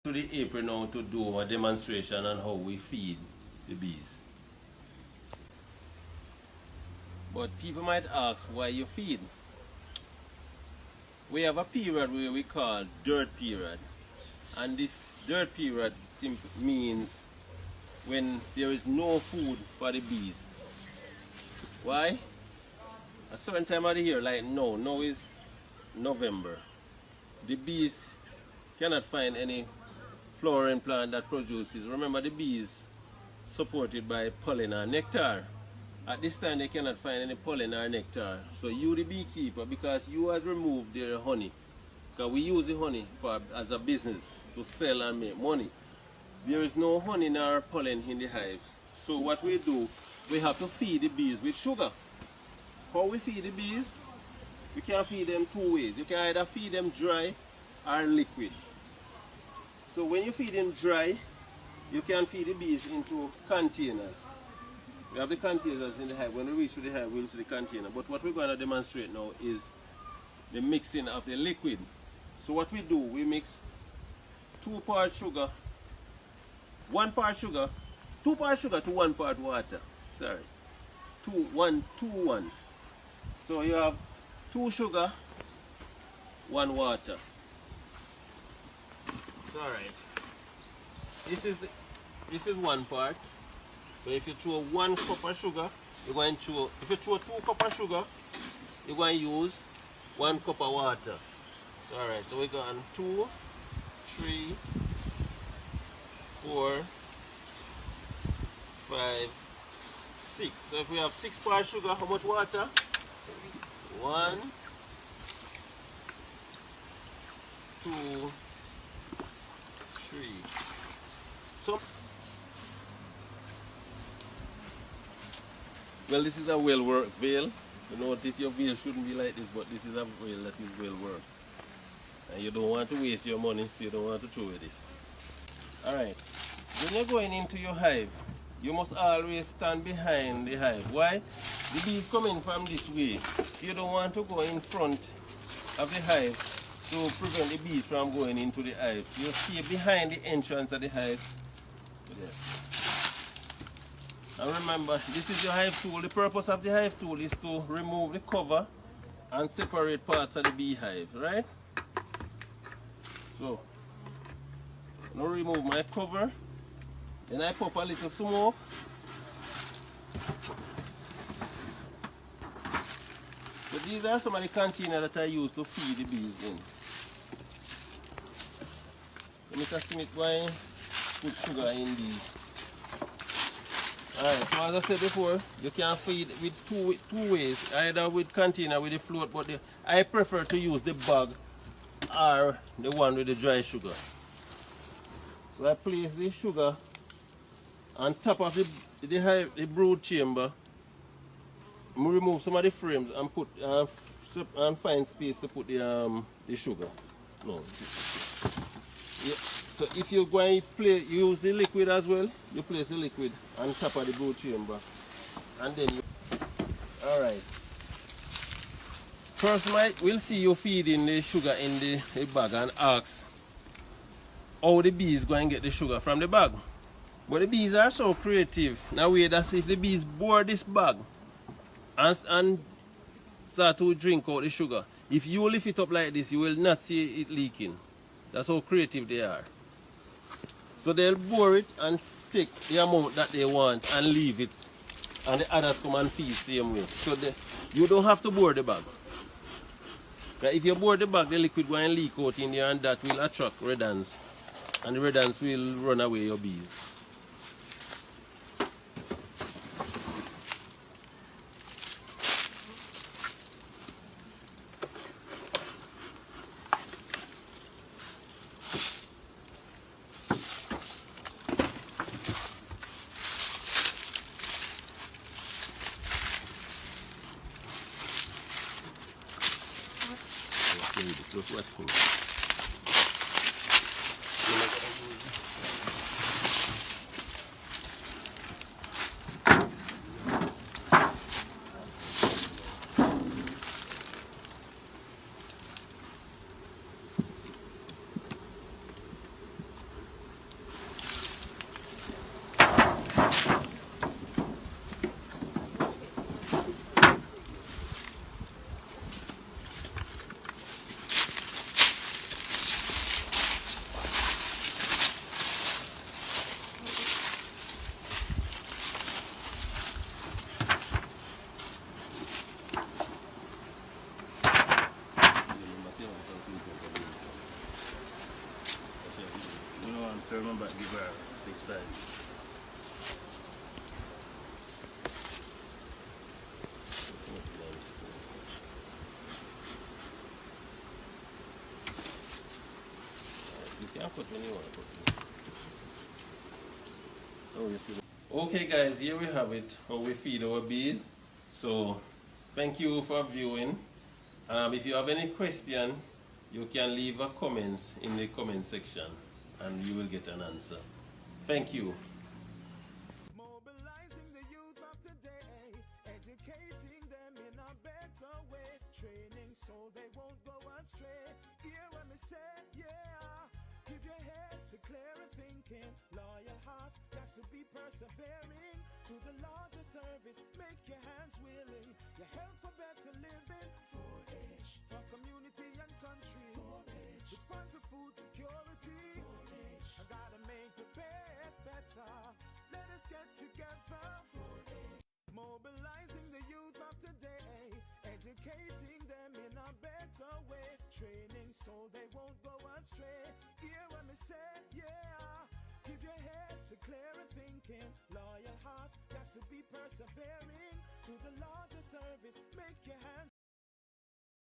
To the apron now to do a demonstration on how we feed the bees. But people might ask why you feed. We have a period where we call dirt period, and this dirt period simply means when there is no food for the bees. Why? A certain time of the year, like now is November, the bees cannot find any flowering plant that produces. Remember, the bees supported by pollen or nectar. At this time they cannot find any pollen or nectar. So you, the beekeeper, because you have removed their honey, because we use the honey as a business to sell and make money. There is no honey nor pollen in the hive. So what we do, we have to feed the bees with sugar. How we feed the bees? We can feed them two ways. You can either feed them dry or liquid. So when you feed them dry, you can feed the bees into containers. We have the containers in the hive. When we reach to the hive, we'll see the container. But what we're going to demonstrate now is the mixing of the liquid. So what we do, we mix 2 parts sugar, 1 part sugar, 2 parts sugar to 1 part water. Sorry. 1, 2, 1. So you have 2 sugar, 1 water. It's alright. This is 1 part. So if you throw 1 cup of sugar, you're going to throw, if you throw 2 cups of sugar, you're going to use 1 cup of water. Alright, so we're going 2, 3, 4, 5, 6. So if we have 6 parts sugar, how much water? 1, 2, 3. So, well, this is a well-worked veil. You notice your veil shouldn't be like this, but this is a veil that is well-worked. And you don't want to waste your money, so you don't want to throw away this. Alright, when you're going into your hive, you must always stand behind the hive. Why? The bees come in from this way. You don't want to go in front of the hive to prevent the bees from going into the hive. You stay behind the entrance of the hive. And remember, this is your hive tool. The purpose of the hive tool is to remove the cover and separate parts of the beehive, right? So, now remove my cover. Then I pop a little smoke. So these are some of the containers that I use to feed the bees in. So Mr. Smith, why put sugar in these? Alright, so as I said before, you can feed with two ways, either with container with the float, but I prefer to use the bag or the one with the dry sugar. So I place the sugar on top of the brood chamber. I remove some of the frames and put and find space to put the sugar. No. Yeah. So if you're going to use the liquid as well, you place the liquid on top of the brood chamber, and then you. All right. First, we'll see you feeding the sugar in the bag and ask how the bees going to get the sugar from the bag. But the bees are so creative. Now that's if the bees bore this bag and start to drink out the sugar. If you lift it up like this, you will not see it leaking. That's how creative they are. So they'll bore it and take the amount that they want and leave it. And the others come and feed the same way. So you don't have to bore the bag. But if you bore the bag, the liquid will leak out in there, and that will attract red ants. And the red ants will run away your bees. Just watch me. to remember to give her next time. You can put when you want to put it. Oh, you see. Okay guys, here we have it, how we feed our bees. So thank you for viewing. If you have any question, you can leave a comment in the comment section and you will get an answer. Thank you. Mobilizing the youth of today, educating them in a better way, training so they won't go astray. Hear what me say, yeah. Give your head to clear thinking, loyal heart, got to be persevering. To the larger service, make your hands willing. Your help for better living. 4-H, for community and country. 4-H, respond to food security. 4-H, I gotta make the best better. Let us get together. 4-H, mobilizing the youth of today, educating them in a better way, training so they won't go astray. Hear what me say, yeah. Give your head to clearer thinking, loyal heart, got to be persevering. To the larger service, make your hands